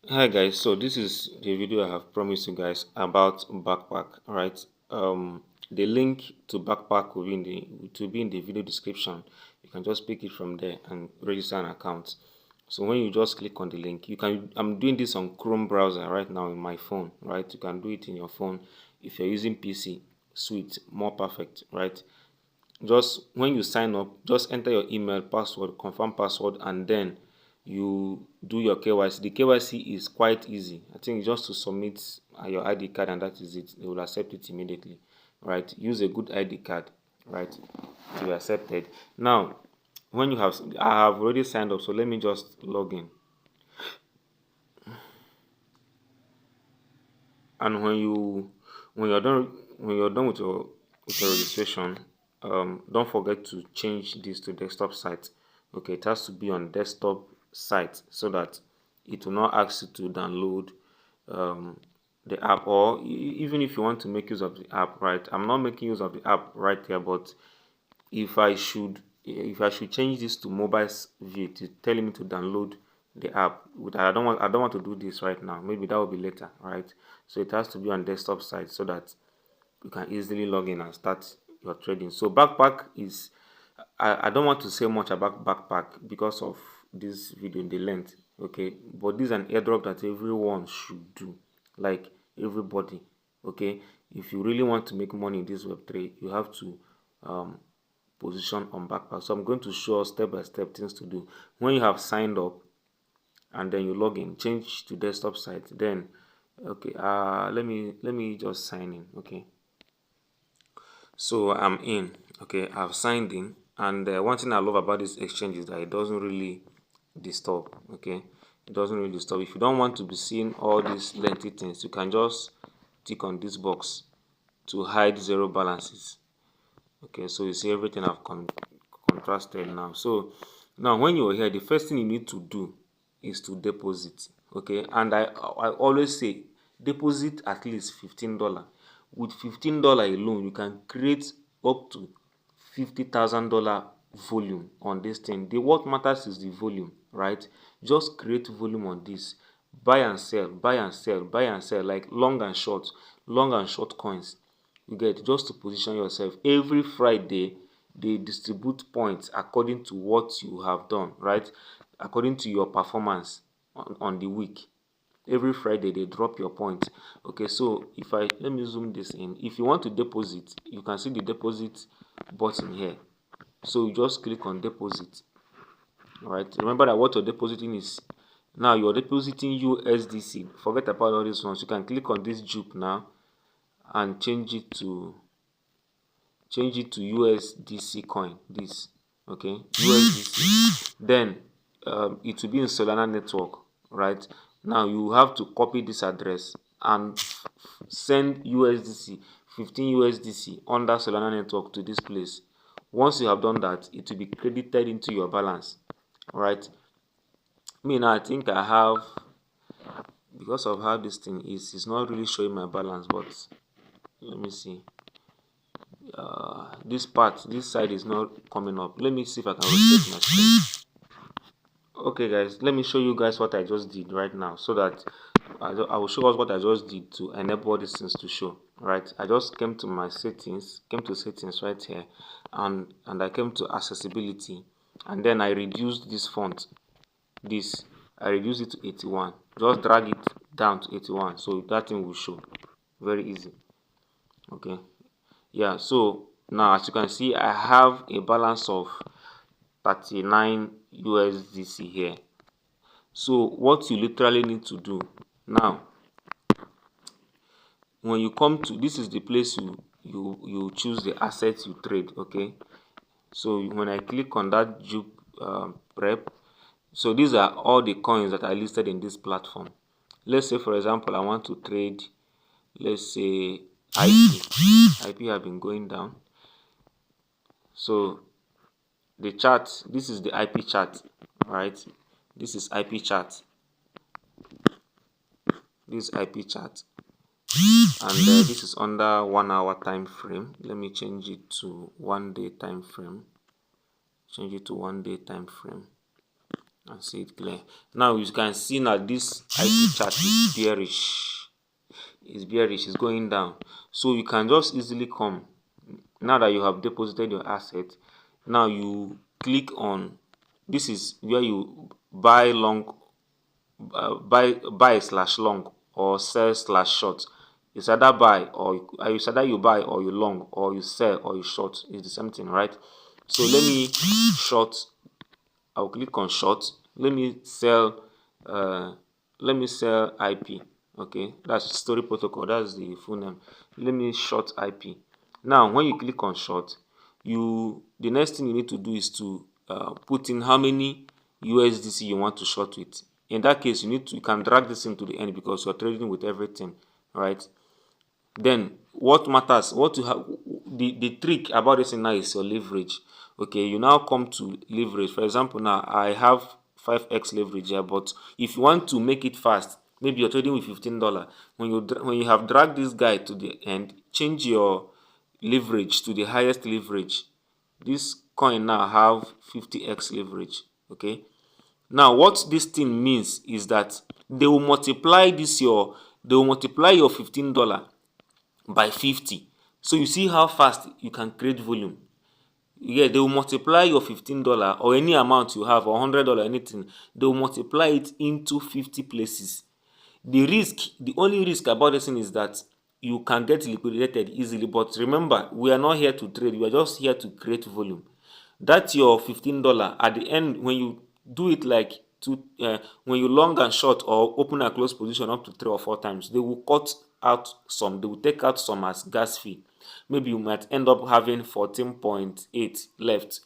Hi guys, so this is the video I have promised you guys about backpack, right? The link to backpack will be in the video description. You can just pick it from there and register an account. So when you just click on the link, I'm doing this on Chrome browser right now in my phone, right? You can do it in your phone. If you're using PC, sweet, more perfect, right? Just when you sign up, just enter your email, password, confirm password, and then you do your KYC. The KYC is quite easy. I think just to submit your ID card, and that is it. They will accept it immediately, right? Use a good ID card, right, to be accepted. Now, I have already signed up, so let me just log in. And when you're done with your registration, don't forget to change this to desktop site. Okay, it has to be on desktop site so that it will not ask you to download um, the app, or even if you want to make use of the app, right? I'm not making use of the app right here, but if I should change this to mobile view, to telling me to download the app, I don't want to do this right now. Maybe that will be later, right? So it has to be on desktop side so that you can easily log in and start your trading. So backpack is, I don't want to say much about backpack because of this video, the length, okay? But this is an airdrop that everyone should do, like everybody, okay? If you really want to make money in this Web3, you have to um, position on backpack. So I'm going to show us step by step things to do. When you have signed up and then you log in, change to desktop site, then okay, let me just sign in. Okay, so I'm in. Okay, I've signed in, and one thing I love about this exchange is that it doesn't really disturb. Okay, it doesn't really disturb. If you don't want to be seeing all these lengthy things, you can just tick on this box to hide zero balances. Okay, so you see everything I've contrasted now. So now when you're here, the first thing you need to do is to deposit. Okay, and I always say deposit at least $15. With $15 alone, you can create up to $50,000 volume on this thing. The what matters is the volume, right? Just create volume on this. Buy and sell, buy and sell, buy and sell, like long and short coins. You get, just to position yourself. Every Friday they distribute points according to what you have done, right? According to your performance on the week. Every Friday they drop your points. Okay, so if I let me zoom this in. If you want to deposit, you can see the deposit button here. So you just click on deposit. All right, remember that what you're depositing is, now you're depositing USDC. Forget about all these ones. You can click on this jupe now and change it to USDC coin. This, okay, USDC. Then it will be in Solana network, right? Now you have to copy this address and send USDC, 15 USDC under Solana network to this place. Once you have done that, it will be credited into your balance. All right, me now, I think I have, because of how this thing is, it's not really showing my balance, but let me see. This side is not coming up. Let me see if I can rotate my screen. Okay guys, let me show you guys what I just did right now, so that I will show us what I just did to enable all these things to show. Right, I just came to my settings, right here, and I came to accessibility, and then I reduced this font. I reduced it to 81. Just drag it down to 81, so that thing will show. Very easy. Okay, yeah, so now as you can see, I have a balance of 39 USDC here. So what you literally need to do now, when you come to, this is the place you choose the assets you trade. Okay, so when I click on that jupe prep, so these are all the coins that are listed in this platform. Let's say for example I want to trade, let's say IP have been going down. So the chart, this is the IP chart, right? This is IP chart. This IP chart, and this is under 1 hour time frame. Let me change it to 1 day time frame. and see it clear. Now you can see now this IP chart is bearish. It's bearish, it's going down. So you can just easily come, now that you have deposited your asset, now you click on, this is where you buy long, buy slash long, or sell slash short. It's either buy or it's either you buy or you long, or you sell or you short. It's the same thing, right? So let me short. I'll click on short. Let me sell IP. Okay, that's story protocol, that's the full name. Let me short IP. Now when you click on short, the next thing you need to do is to put in how many USDC you want to short with. In that case, you can drag this into the end because you're trading with everything, right? Then what matters, what you have, the trick about this thing now is your leverage. Okay, you now come to leverage. For example, now I have 5x leverage here, but if you want to make it fast, maybe you're trading with $15. When you have dragged this guy to the end, change your leverage to the highest leverage. This coin now have 50x leverage. Okay, now what this thing means is that they will multiply your $15 by 50. So you see how fast you can create volume. Yeah, they will multiply your $15 or any amount you have, or $100, anything. They will multiply it into 50 places. The only risk about this thing is that you can get liquidated easily. But remember, we are not here to trade. We are just here to create volume. That's your $15. At the end, when you do it like when you long and short or open and close position up to 3 or 4 times, they will cut out some. They will take out some as gas fee. Maybe you might end up having 14.8 left.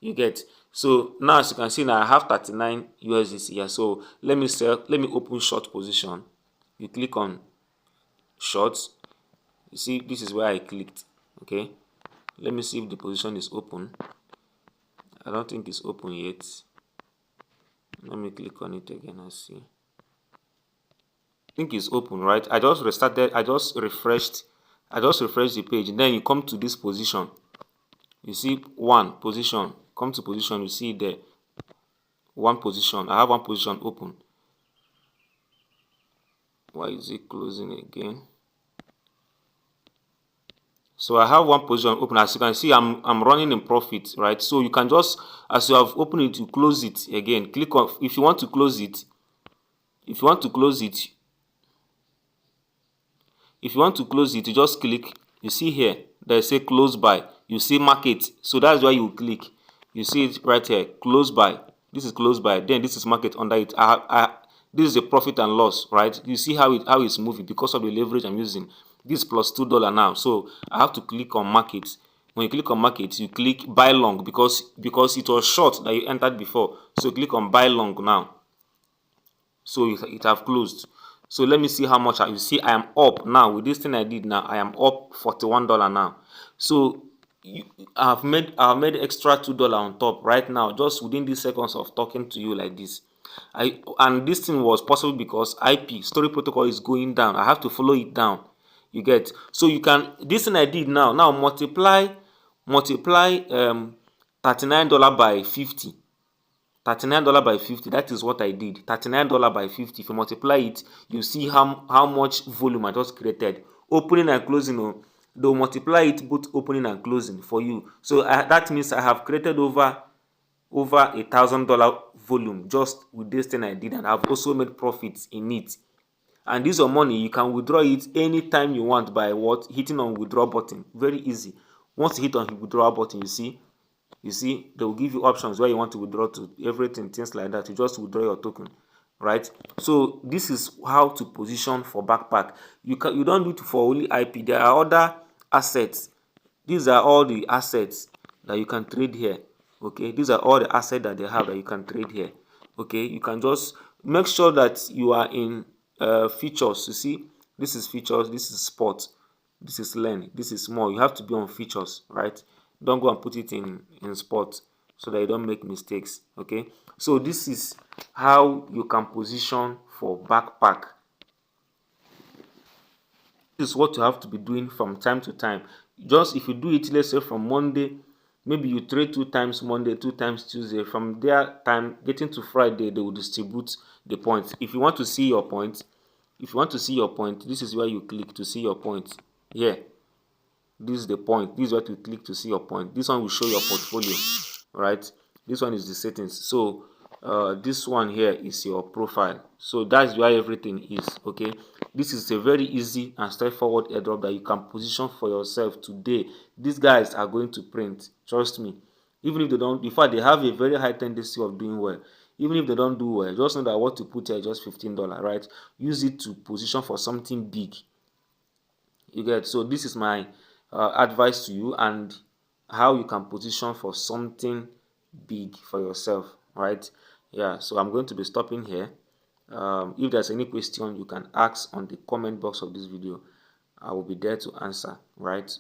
You get? So now, as you can see, now I have 39 USDC here. So let me open short position. You click on shorts. You see, this is where I clicked. Okay, let me see if the position is open. I don't think it's open yet. Let me click on it again and see. I think it's open, right? I just restarted, I just refreshed the page. Then you come to this position. You see one position. Come to position, you see there one position. I have one position open. Why is it closing again? So I have one position open. As you can see, I'm running in profit, right? So you can just, as you have opened it, you close it again. Click on, if you want to close it, you just click. You see here, they say close by. You see market. So that's why you click. You see it right here, close by. This is close by. Then this is market under it. This is a profit and loss, right? You see how it's moving because of the leverage I'm using. This plus $2 now. So I have to click on market. When you click on market, you click buy long because it was short that you entered before. So click on buy long now. So it have closed. So let me see how much. You see I am up now with this thing I did now. I am up $41 now. So I have made extra $2 on top right now, just within these seconds of talking to you like this. And this thing was possible because IP story protocol is going down. I have to follow it down. You get? So you can, this thing I did now multiply $39 by 50. $39 by 50, that is what I did. $39 by 50. If you multiply it, you see how much volume I just created. Opening and closing, they'll multiply it both opening and closing for you. So that means I have created over $1,000 volume just with this thing I did, and I've also made profits in it. And this your money, you can withdraw it anytime you want by hitting on withdraw button. Very easy. Once you hit on the withdraw button, you see they will give you options where you want to withdraw to, everything, things like that. You just withdraw your token, right? So this is how to position for backpack. You don't do it for only IP. There are other assets. These are all the assets that you can trade here. Okay, these are all the assets that they have that you can trade here. Okay, you can just make sure that you are in features. You see, this is features, this is sport, this is learn, this is more. You have to be on features, right? Don't go and put it in sport so that you don't make mistakes. Okay, so this is how you can position for backpack. This is what you have to be doing from time to time. Just if you do it, let's say from Monday maybe you trade 2 times Monday, 2 times Tuesday. From their time getting to Friday, they will distribute the points. If you want to see your points, this is where you click to see your points. Here, this is the point. This is what you click to see your point. This one will show your portfolio, right? This one is the settings. So this one here is your profile. So that's where everything is. Okay, this is a very easy and straightforward airdrop that you can position for yourself today. These guys are going to print, trust me. Even if they don't, in fact, they have a very high tendency of doing well. Even if they don't do well, just know that what you put here is just $15, right? Use it to position for something big. You get? So this is my advice to you, and how you can position for something big for yourself, right? Yeah, so I'm going to be stopping here. If there's any question, you can ask on the comment box of this video. I will be there to answer, right?